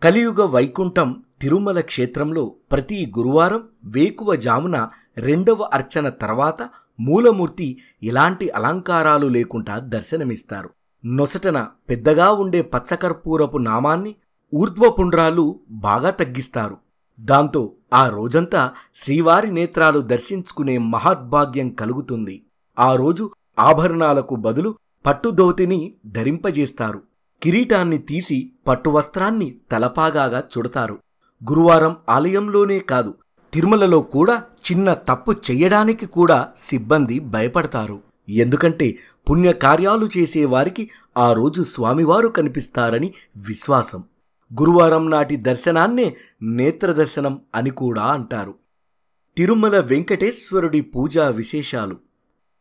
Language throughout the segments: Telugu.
కలియుగ వైకుంఠం తిరుమల క్షేత్రంలో ప్రతి గురువారం వేకువ జామున రెండవ అర్చన తర్వాత మూలమూర్తి ఎలాంటి అలంకారాలు లేకుండా దర్శనమిస్తారు. నొసటన పెద్దగా ఉండే పచ్చకర్పూరపు నామాన్ని ఊర్ధ్వపుండ్రాలు బాగా తగ్గిస్తారు. దాంతో ఆ రోజంతా శ్రీవారి నేత్రాలు దర్శించుకునే మహద్భాగ్యం కలుగుతుంది. ఆ రోజు ఆభరణాలకు బదులు పట్టుదోతిని ధరింపజేస్తారు. కిరీటాన్ని తీసి పట్టువస్త్రాన్ని తలపాగాగా చుడతారు. గురువారం ఆలయంలోనే కాదు, తిరుమలలో కూడా చిన్న తప్పు చెయ్యడానికి కూడా సిబ్బంది భయపడతారు. ఎందుకంటే పుణ్యకార్యాలు చేసేవారికి ఆ రోజు స్వామివారు కనిపిస్తారని విశ్వాసం. గురువారం నాటి దర్శనాన్నే నేత్రదర్శనం అని కూడా అంటారు. తిరుమల వెంకటేశ్వరుడి పూజా విశేషాలు.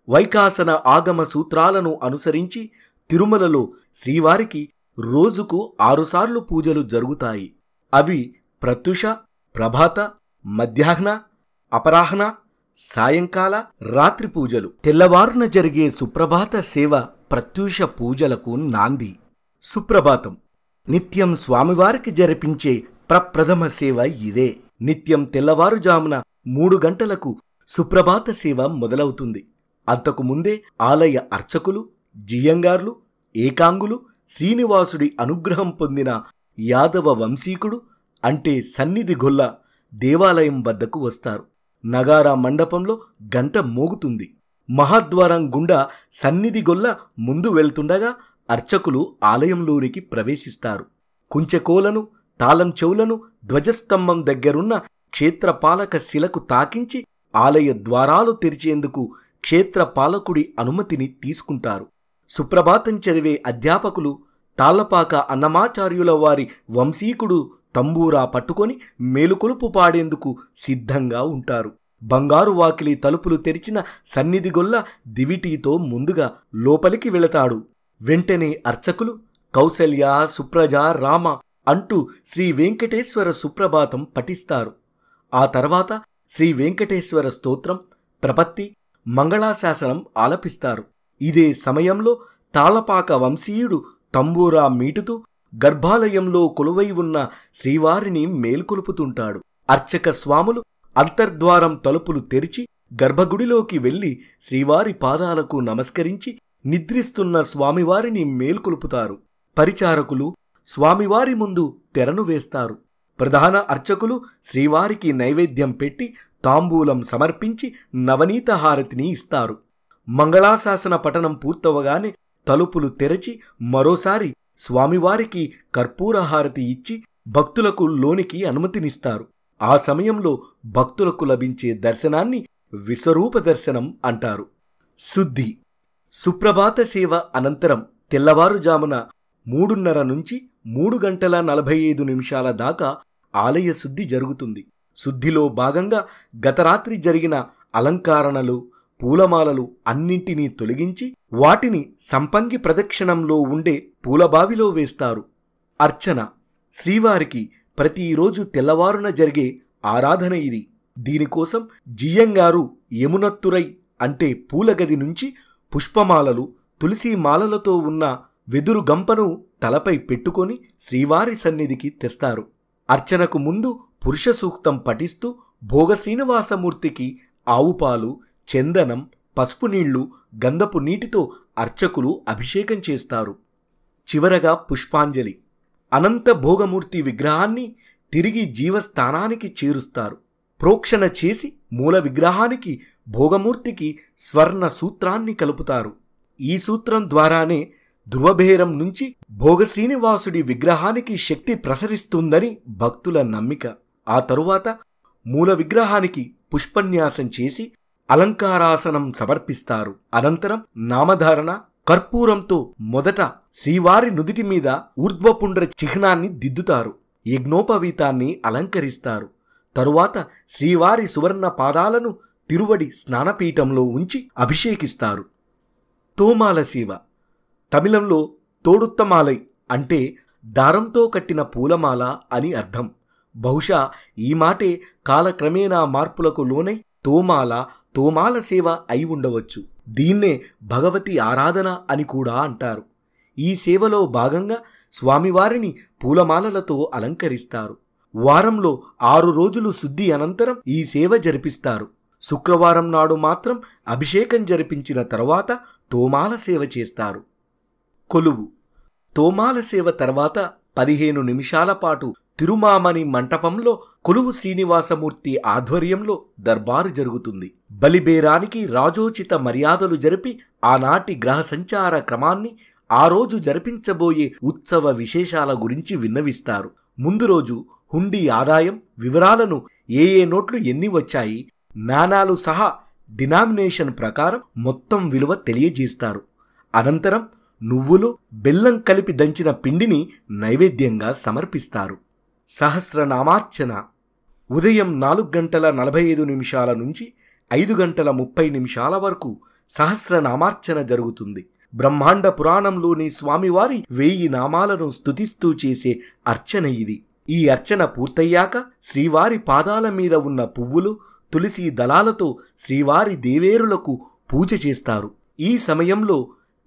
వైఖాసన ఆగమ సూత్రాలను అనుసరించి తిరుమలలో శ్రీవారికి రోజుకు 6 సార్లు పూజలు జరుగుతాయి. అవి ప్రత్యూష, ప్రభాత, మధ్యాహ్న, అపరాహ్న, సాయంకాల, రాత్రి పూజలు. తెల్లవారున జరిగే సుప్రభాత సేవ ప్రత్యూష పూజలకు నాంది. సుప్రభాతం నిత్యం స్వామివారికి జరిపించే ప్రప్రథమ సేవ ఇదే. నిత్యం తెల్లవారుజామున 3 గంటలకు సుప్రభాత సేవ మొదలవుతుంది. అంతకు ముందే ఆలయ అర్చకులు, జియ్యంగార్లు, ఏకాంగులు శ్రీనివాసుడి అనుగ్రహం పొందిన యాదవ వంశీకుడు అంటే సన్నిధి గొల్ల దేవాలయం వద్దకు వస్తారు. నగారా మండపంలో గంట మోగుతుంది. మహాద్వారం గుండా సన్నిధి గొల్ల ముందు వెళ్తుండగా అర్చకులు ఆలయంలోనికి ప్రవేశిస్తారు. కుంచెకోలను, తాళం చెవులను ధ్వజస్తంభం దగ్గరున్న క్షేత్రపాలక శిలకు తాకించి ఆలయ ద్వారాలు తెరిచేందుకు క్షేత్రపాలకుడి అనుమతిని తీసుకుంటారు. సుప్రభాతం చదివే అధ్యాపకులు తాళ్లపాక అన్నమాచార్యుల వారి వంశీకుడు తంబూరా పట్టుకొని మేలుకొలుపు పాడేందుకు సిద్ధంగా ఉంటారు. బంగారు వాకిలి తలుపులు తెరిచిన సన్నిధి గొల్ల దివిటీతో ముందుగా లోపలికి వెళతాడు. వెంటనే అర్చకులు కౌసల్య, సుప్రజ, రామ అంటూ శ్రీ వెంకటేశ్వర సుప్రభాతం పఠిస్తారు. ఆ తర్వాత శ్రీ వెంకటేశ్వర స్తోత్రం, ప్రపత్తి, మంగళాశాసనం ఆలపిస్తారు. ఇదే సమయంలో తాళపాక వంశీయుడు తంబూరా మీటుతూ గర్భాలయంలో కొలువై ఉన్న శ్రీవారిని మేల్కొలుపుతుంటాడు. అర్చక స్వాములు అంతర్ద్వారం తలుపులు తెరిచి గర్భగుడిలోకి వెళ్లి శ్రీవారి పాదాలకు నమస్కరించి నిద్రిస్తున్న స్వామివారిని మేల్కొలుపుతారు. పరిచారకులు స్వామివారి ముందు తెరను వేస్తారు. ప్రధాన అర్చకులు శ్రీవారికి నైవేద్యం పెట్టి తాంబూలం సమర్పించి నవనీత హారతిని ఇస్తారు. మంగళాశాసన పఠనం పూర్తవగానే తలుపులు తెరచి మరోసారి స్వామివారికి కర్పూరహారతి ఇచ్చి భక్తులకు లోనికి అనుమతినిస్తారు. ఆ సమయంలో భక్తులకు లభించే దర్శనాన్ని విశ్వరూప దర్శనం అంటారు. శుద్ధి. సుప్రభాత సేవ అనంతరం తెల్లవారుజామున 3:30 నుంచి 3:45 దాకా ఆలయ శుద్ధి జరుగుతుంది. శుద్ధిలో భాగంగా గతరాత్రి జరిగిన అలంకరణలు, పూలమాలలు అన్నింటినీ తొలగించి వాటిని సంపంగి ప్రదక్షిణంలో ఉండే పూలబావిలో వేస్తారు. అర్చన. శ్రీవారికి ప్రతిరోజు తెల్లవారున జరిగే ఆరాధన ఇది. దీనికోసం జియ్యంగారు యమునత్తురై అంటే పూలగది నుంచి పుష్పమాలలు, తులసీమాలలతో ఉన్న వెదురు గంపను తలపై పెట్టుకొని శ్రీవారి సన్నిధికి తెస్తారు. అర్చనకు ముందు పురుష సూక్తం పఠిస్తూ భోగ శ్రీనివాసమూర్తికి ఆవుపాలు, చందనం, పసుపు నీళ్లు, గంధపు నీటితో అర్చకులు అభిషేకం చేస్తారు. చివరగా పుష్పాంజలి. అనంత భోగమూర్తి విగ్రహాన్ని తిరిగి జీవస్థానానికి చేరుస్తారు. ప్రోక్షణ చేసి మూల విగ్రహానికి భోగమూర్తికి స్వర్ణ సూత్రాన్ని కలుపుతారు. ఈ సూత్రం ద్వారానే ధ్రువబేరం నుంచి భోగ శ్రీనివాసుడి విగ్రహానికి శక్తి ప్రసరిస్తుందని భక్తుల నమ్మిక. ఆ తరువాత మూల విగ్రహానికి పుష్పన్యాసం చేసి అలంకారాసనం సమర్పిస్తారు. అనంతరం నామధారణ, కర్పూరంతో మొదట శ్రీవారి నుదిటి మీద ఊర్ధ్వపుండ్ర చిహ్నాన్ని దిద్దుతారు. యజ్ఞోపవీతాన్ని అలంకరిస్తారు. తరువాత శ్రీవారి సువర్ణ పాదాలను తిరువడి స్నానపీఠంలో ఉంచి అభిషేకిస్తారు. తోమాల సేవ. తమిళంలో తోడుత్తమాలై అంటే దారంతో కట్టిన పూలమాల అని అర్థం. బహుశా ఈ మాటే కాలక్రమేణా మార్పులకు లోనై తోమాల సేవ అయి ఉండవచ్చు. దీన్నే భగవతి ఆరాధన అని కూడా అంటారు. ఈ సేవలో భాగంగా స్వామివారిని పూలమాలలతో అలంకరిస్తారు. వారంలో 6 రోజులు శుద్ధి అనంతరం ఈ సేవ జరిపిస్తారు. శుక్రవారం నాడు మాత్రం అభిషేకం జరిపించిన తరువాత తోమాల సేవ చేస్తారు. కొలువు. తోమాల సేవ తర్వాత 15 నిమిషాల పాటు తిరుమామణి మంటపంలో కొలువు శ్రీనివాసమూర్తి ఆధ్వర్యంలో దర్బారు జరుగుతుంది. బలిబేరానికి రాజోచిత మర్యాదలు జరిపి ఆనాటి గ్రహ సంచార క్రమాన్ని, ఆ రోజు జరిపించబోయే ఉత్సవ విశేషాల గురించి విన్నవిస్తారు. ముందు రోజు హుండీ ఆదాయం వివరాలను, ఏ నోట్లు ఎన్ని వచ్చాయి, నాణాలు సహా డినామినేషన్ ప్రకారం మొత్తం విలువ తెలియజేస్తారు. అనంతరం నువ్వులు, బెల్లం కలిపి దంచిన పిండిని నైవేద్యంగా సమర్పిస్తారు. సహస్రనామార్చన. ఉదయం 4:45 నుంచి 5:30 వరకు సహస్రనామార్చన జరుగుతుంది. బ్రహ్మాండ పురాణంలోని స్వామివారి 1000 నామాలను స్తుతిస్తూ చేసే అర్చన ఇది. ఈ అర్చన పూర్తయ్యాక శ్రీవారి పాదాల మీద ఉన్న పువ్వులు, తులసి దళాలతో శ్రీవారి దేవేరులకు పూజ చేస్తారు. ఈ సమయంలో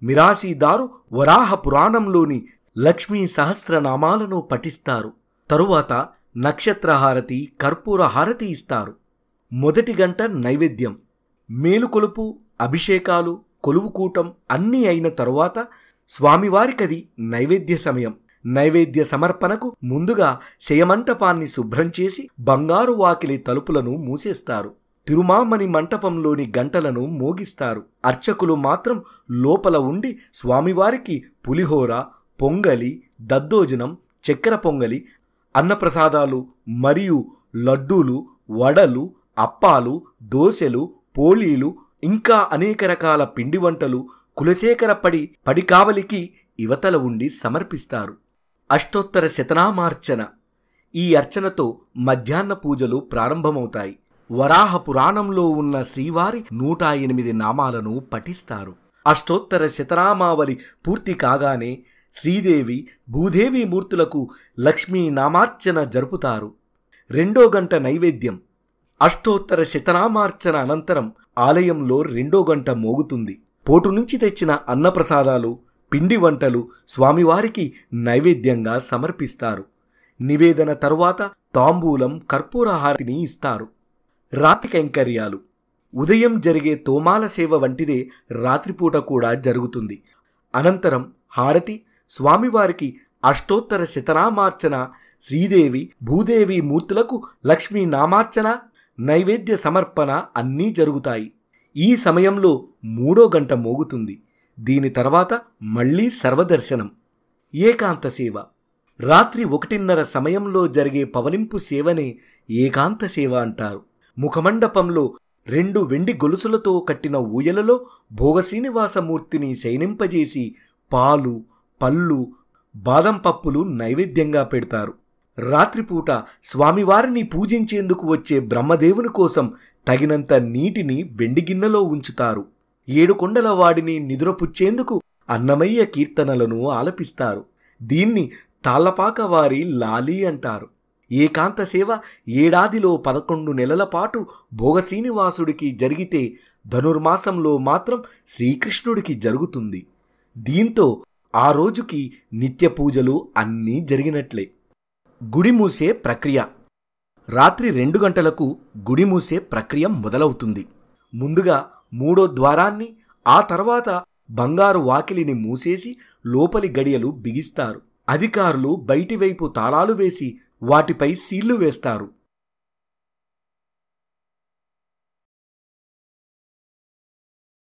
మిరాసీదారు వరాహ పురాణంలోని లక్ష్మీ సహస్రనామాలను పఠిస్తారు. తరువాత నక్షత్రహారతి, కర్పూర హారతి ఇస్తారు. మొదటి గంట నైవేద్యం. మేలుకొలుపు, అభిషేకాలు, కొలువుకూటం అన్నీ అయిన తరువాత స్వామివారికది నైవేద్య సమయం. నైవేద్య సమర్పణకు ముందుగా శయమంటపాన్ని శుభ్రం చేసి బంగారు వాకిలి తలుపులను మూసేస్తారు. తిరుమామణి మంటపంలోని గంటలను మోగిస్తారు. అర్చకులు మాత్రం లోపల ఉండి స్వామివారికి పులిహోర, పొంగలి, దద్దోజనం, చక్కెర పొంగలి, అన్నప్రసాదాలు మరియు లడ్డూలు, వడలు, అప్పాలు, దోశలు, పోలీలు ఇంకా అనేక రకాల పిండి వంటలు కులశేఖర పడికావలికి ఇవతల ఉండి సమర్పిస్తారు. అష్టోత్తర శతనామార్చన. ఈ అర్చనతో మధ్యాహ్న పూజలు ప్రారంభమవుతాయి. వరాహ పురాణంలో ఉన్న శ్రీవారి 108 నామాలను పఠిస్తారు. అష్టోత్తర శతనామావళి పూర్తి కాగానే శ్రీదేవి, భూదేవి మూర్తులకు లక్ష్మీ నామార్చన జరుపుతారు. 2వ గంట నైవేద్యం. అష్టోత్తర శతనామార్చన అనంతరం ఆలయంలో 2వ గంట మోగుతుంది. పోటు నుంచి తెచ్చిన అన్నప్రసాదాలు, పిండి వంటలు స్వామివారికి నైవేద్యంగా సమర్పిస్తారు. నివేదన తరువాత తాంబూలం, కర్పూర హారతిని ఇస్తారు. రాత్రి కైంకర్యాలు. ఉదయం జరిగే తోమాల సేవ వంటిదే రాత్రిపూట కూడా జరుగుతుంది. అనంతరం హారతి, స్వామివారికి అష్టోత్తర శతనామార్చన, శ్రీదేవి, భూదేవి మూర్తులకు లక్ష్మీ నామార్చన, నైవేద్య సమర్పణ అన్నీ జరుగుతాయి. ఈ సమయంలో 3వ గంట మోగుతుంది. దీని తర్వాత మళ్లీ సర్వదర్శనం. ఏకాంత సేవ. రాత్రి 1:30 సమయంలో జరిగే పవలింపు సేవనే ఏకాంత సేవ అంటారు. ముఖమండపంలో 2 వెండి గొలుసులతో కట్టిన ఊయలలో భోగశ్రీనివాసమూర్తిని శయనింపజేసి పాలు, పళ్ళు, బాదం పప్పులు నైవేద్యంగా పెడతారు. రాత్రిపూట స్వామివారిని పూజించేందుకు వచ్చే బ్రహ్మదేవుని కోసం తగినంత నీటిని వెండి గిన్నెలో ఉంచుతారు. 7 కొండల వాడిని నిద్రపుచ్చేందుకు అన్నమయ్య కీర్తనలను ఆలపిస్తారు. దీన్ని తాళ్లపాక వారి లాలి అంటారు. ఏకాంత సేవ ఏడాదిలో 11 నెలల పాటు భోగశ్రీనివాసుడికి జరిగితే ధనుర్మాసంలో మాత్రం శ్రీకృష్ణుడికి జరుగుతుంది. దీంతో ఆ రోజుకి నిత్య పూజలు అన్నీ జరిగినట్లే. గుడి మూసే ప్రక్రియ. రాత్రి 2 గంటలకు గుడి మూసే ప్రక్రియ మొదలవుతుంది. ముందుగా 3వ ద్వారాన్ని, ఆ తర్వాత బంగారు వాకిలిని మూసేసి లోపలి గడియలు బిగిస్తారు. అధికారులు బయటివైపు తాళాలు వేసి వాటిపై సీళ్లు వేస్తారు.